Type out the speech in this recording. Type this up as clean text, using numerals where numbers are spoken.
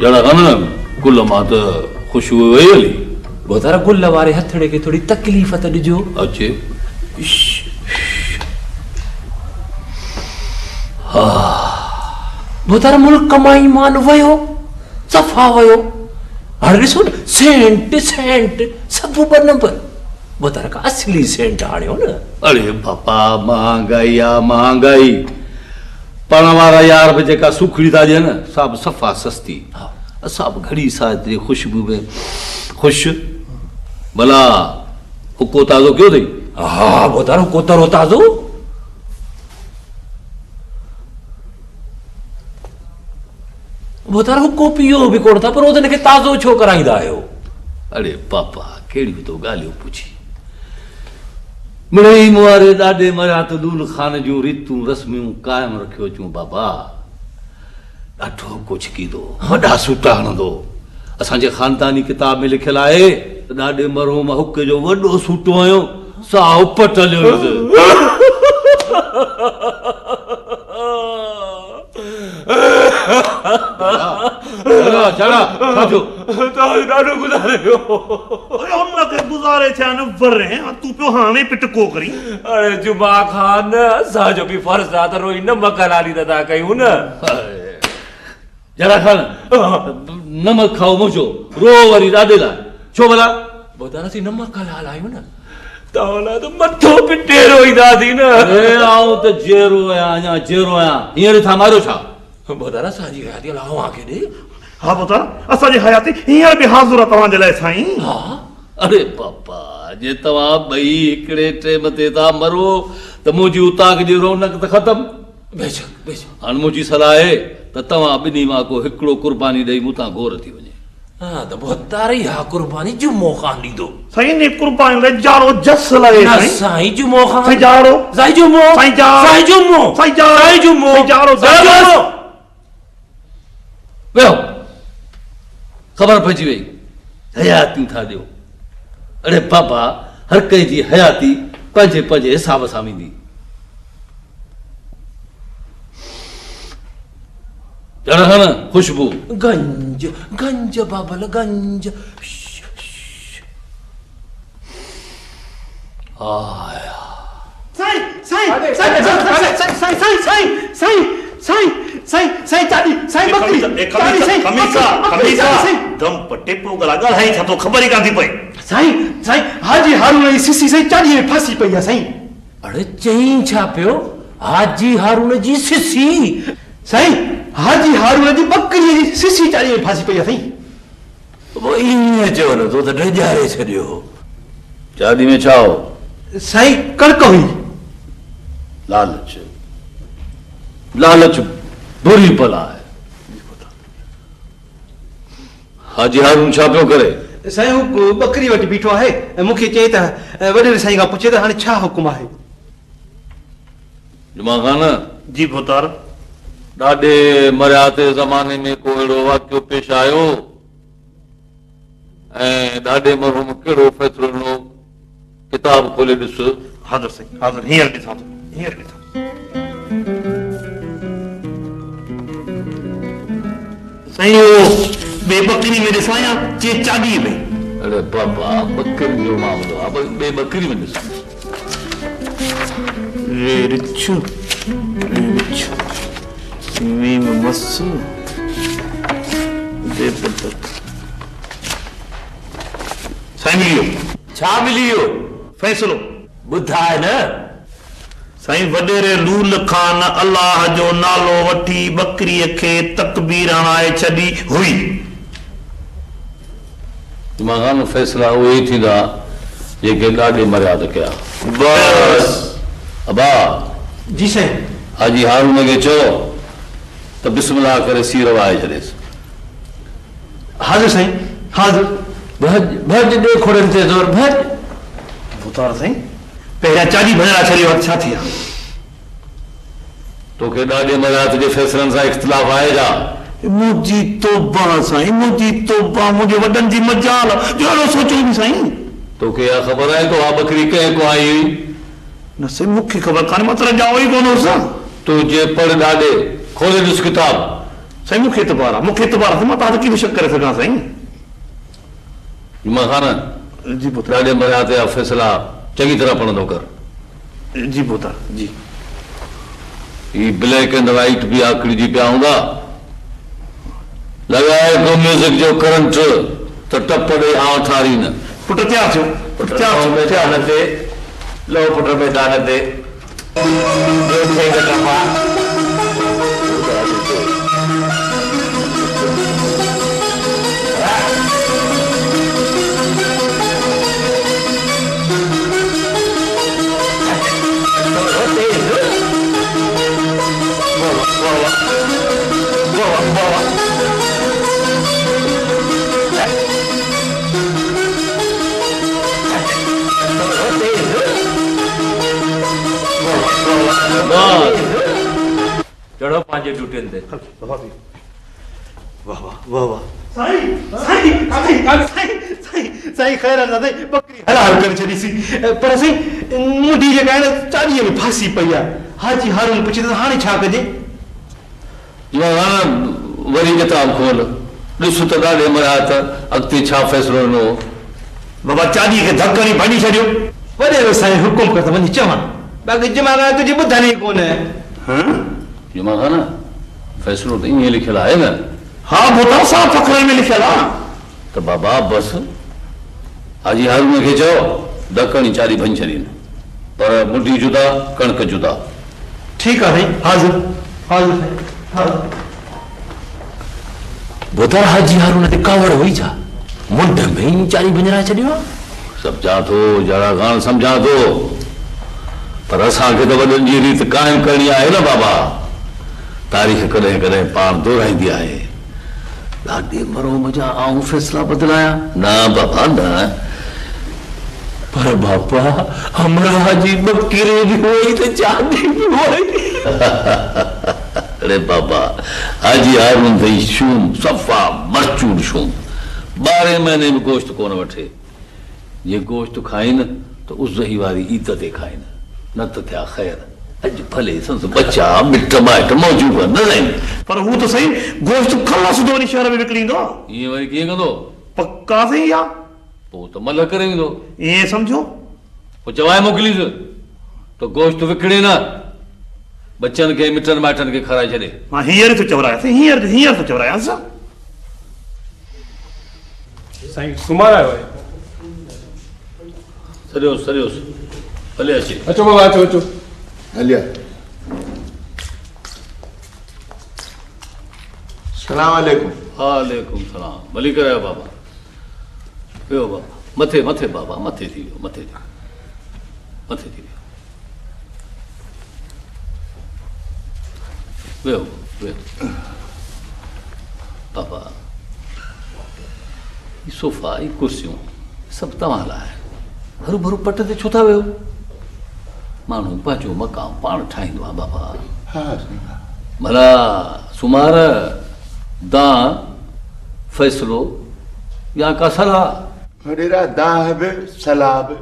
जड़ा गन कुल मां त खुशबू वई हली बोतारा गुल वारे हथड़े के थोड़ी तकलीफ़ त ॾिजो। अचे बोतारा मुल्क कमाई मान वयो सफ़ा वयो हाणे ॾिसो न सेंट सेंट सभु ॿ नंबर बोतारा का असली सेंट आणियो न। अरे बापा महंगाई आ महंगाई पण वारा यार बि जेका सुखड़ी था ॾियनि सा बि सफ़ा सस्ती असां बि घड़ी सां खुशबू में ख़ुशि भला हुको ताज़ो कयो अथई? हा बोतारा हुको तरो ताज़ो बोतारा हुको पियो बि कोन था पर उन खे ताज़ो छो कराईंदा आहियो? अरे पापा कहिड़ियूं तो ॻाल्हियूं पुछी मिड़ई मुआरे ॾाढे मरियात दूल ख़ान जूं रीतूं रस्मियूं क़ाइमु रखियो अचूं बाबा ॾाढो कुझु कीदो वॾा सूटा हणंदो असांजे ख़ानदानी किताब में लिखियलु आहे त ॾाढे मरहूम हुक जो वॾो सूटो आयो साओ पटलियो ॾाढो गुज़ारे गुज़ारे थिया न वरे तूं पियो हाणे पिटको करी। अरे जुमा खान असांजो बि फर्ज़ आहे त रोई नमक हलाली त था कयूं न। जरा खान नमक खाओ मुझो रो वरी ॾाढे लाइ छो भला बोतारा सी नमक हलायूं न तवला तो मथो पिटे रोईंदासीं न। अरे आऊं त जेरो आहियां अञा जेरो आहियां हींअर था मारियो छा? बोतारा असांजी हयाती लाहो आके ॾे। हा बोतारा असांजी हयाती हींअर बि हाज़ुर आहे तव्हांजे लाइ साईं। हा अरे पापा जे तव्हां ॿई हिकिड़े टेम ते था मरो त मुंहिंजी उताक जी रौनक त ख़तमु। बेशक बेशक हाणे मुंहिंजी सलाह आहे त तव्हां ॿिन्ही मां को हिकिड़ो कुर्बानी ॾेई मूंतां गोर थी वञे। हा त बोतारा इहा कुर्बानी जुमो खान ॾींदो। साईं ने कुर्बानी लाइ जाड़ो जस लाइ साईं जुमो खान साईं जाड़ो साईं जुमो साईं जाड़ो साईं जुमो साईं जाड़ो साईं जुमो साईं जाड़ो साईं जुमो वेहो ख़बर पइजी वई हयातियूं था ॾियो। अरे बाबा हर कंहिं जी हयाती पंहिंजे पंहिंजे हिसाब सां वेंदी। जड़ा न खुशबू गंज गंज बाबल गंज आया साईं साईं साईं साईं साईं साईं साईं साईं साईं साईं चादी साईं बकरी चादी साईं खमीसा खमीसा दम पटे पो गला ॻाल्हाई छा तो ख़बर ई कान थी पई। साईं साईं हाजी हारून जी सिसी साईं चादी में फांसी पई आहे साईं। अरे चई छा पियो हाजी हारून जी सिसी? साईं हाजी हारून जी बकरी जी सिसी चादी में फांसी पई आहे साईं। वो ईअं चयो न तो त ड्रेजारे छॾियो। चादी में छा हो? साईं कणक हुई। लालच लालच बुरी बला है। हाजी हारून छा पियो करे? साईं हू बकरी वटि बीठो आहे ऐं मूंखे चई त वॾे साईं खां पुछे त हाणे छा हुकुम आहे। जुमा खान जी बोतार ॾाढे मरियाते ज़माने में को अहिड़ो वाक़ियो पेश आयो ऐं ॾाढे मरहूम कहिड़ो फ़ैसिलो ॾिनो किताब खोले ॾिस। हाज़िर साईं हाज़िर हींअर ॾिसां थो हींअर ॾिसां। साईं वो बे बकरी में ॾिसां या चे चादी में? अरे बाबा बकरी जो मामलो आहे ॿे बकरी में ॾिस। रे रिछ मीम मस दे पत साईं मिलियो छा मिलियो? फ़ैसिलो ॿुधाए न। साईं वॾेरे लूल खान अल्लाह जो नालो वठी बकरीअ खे तकबीर हणाए छॾी हुई। जुमा खान फ़ैसिला उहे ई थींदा जेके ॾाढे मर्याद कया। बस अबा जी साईं। हाजी हारून खे चओ त बिस्मिल्लाह करे सीर वाहे छॾेसि। हाज़िर साईं हाज़िर। भज भज ॾे खोड़नि ते ज़ोर भज। बोतार साईं पहिरियां चादी भॼणा छॾियो छा थी आहे? तोखे ॾाढे मर्याद जे फ़ैसिलनि सां इख़्तिलाफ़ आहे छा? मुंहिंजी तौबा साईं मुंहिंजी तौबा मुंहिंजे वॾनि जी मजाल जो अहिड़ो सोचो बि साईं। तोखे इहा ख़बर आहे तो हा बकरी कंहिं को आई हुई? न साईं मूंखे ख़बर कान्हे मां त ॼाओ ई कोन हुअसि। तू जे पढ़ ॾाॾे खोले ॾिस किताब। साईं मूंखे एतबार आहे, मूंखे एतबार आहे, मां तव्हां कीअं शक करे सघां साईं। जुमा खान जी पुत्र। ॾाॾे मरिया ते फैसला चङी तरह पढ़ंदो कर। जी पुत्र जी। ही ब्लैक एंड वाइट भी आखिरी जी पिया हूंदा, लगाए को म्यूजिक जो करंट त टप ॾे आउं ठारी न। पुट तयार थियो, मैदान ते लो पुट मैदान ते चढ़ो पंहिंजे ड्यूटियुनि ते। वाह वाह वाह वाह साईं साईं साईं साईं साईं साईं ख़ैर आहे दादा, बकरी हलाल करे छॾीसीं, पर साईं मुंडी जेका आहे न 40 में फासी पई आहे। हाजी हारून पुछे त हाणे छा कजे? वरी किताब खोल ॾिस त ॾाॾे मरिया त अॻिते छा फ़ैसिलो ॾिनो। बाबा 40 खे धकड़ी भॼी छॾियो। वॾेरो साईं हुकुम कर त वञी चवां, बाक़ी जुमा खान तुंहिंजी ॿुधणी कोन्हे। जुमा खान फ़ैसिलो त ईअं लिखियलु आहे न। हा पुत्र साफ़ अखरनि में लिखियलु आहे त बाबा बसि हाजी हारून खे चयो ॾकणी 40 भञी छॾीनि, पर मुंडी जुदा कणक जुदा। ठीकु आहे साईं, हाज़िर हाज़िर साईं हाज़िर। ॿुधाए हाजी हारून ते कावड़ हुई छा? मुंड में ई 40 भञराए छॾियो आहे। सम्झां थो जड़ा गान सम्झां थो, पर असांखे त वॾनि जी रीत क़ाइमु करणी आहे न बाबा। तारीख़ कॾहिं कॾहिं पाण दोहराईंदी आहे। ॾाढे मरो मुंहिंजा आऊं फ़ैसिला बदिलाया न बाबा न। पर बापा हमरा हाजी बकरे भी हुई तो चांदी भी हुई। अरे बाबा हाजी हारून थई शूम सफ़ा मरचूर शूम, 12 महीने में गोश्त कोन वठे। ये गोश्त खाइन तो उस दही वारी ईद ते खाइन, न त थिया ख़ैर। अॼु भले संस बच्चा मिट माइट मौजूद न आहिनि, पर हू त सही गोश्त खला सुधो वञी शहर में विकिणींदो। ईअं वरी कीअं कंदो? पक्का सही आहे, पोइ त मल करे ईंदो। ईअं सम्झो, पोइ चवाए मोकिलीस तो गोश्त विकिणे न, बच्चनि खे मिटनि माइटनि खे खाराए छॾे। मां हींअर थो चवरायां, हींअर थो चवरायांसि। साईं सुम्हारायो आहे। सरियोसि सरियोसि भले अचे। अचो बाबा अचो अचो हलिया। सलाम अलैकुम। वालेकुम सलाम। भली करायो बाबा। वियो बाबा मथे मथे बाबा मथे थी वियो, मथे थी मथे थी वियो। वियो वियो बाबा। ये सोफ़ा ये कुर्सियूं सभु तव्हां लाइ। हरू भरू पट ते छो था वियो? माण्हू पंहिंजो मक़ाम पाण ठाहींदो आहे बाबा। भला सुमार दां फ़ैसिलो या का सलाह? वॾेरा दाह बि सलाह बि।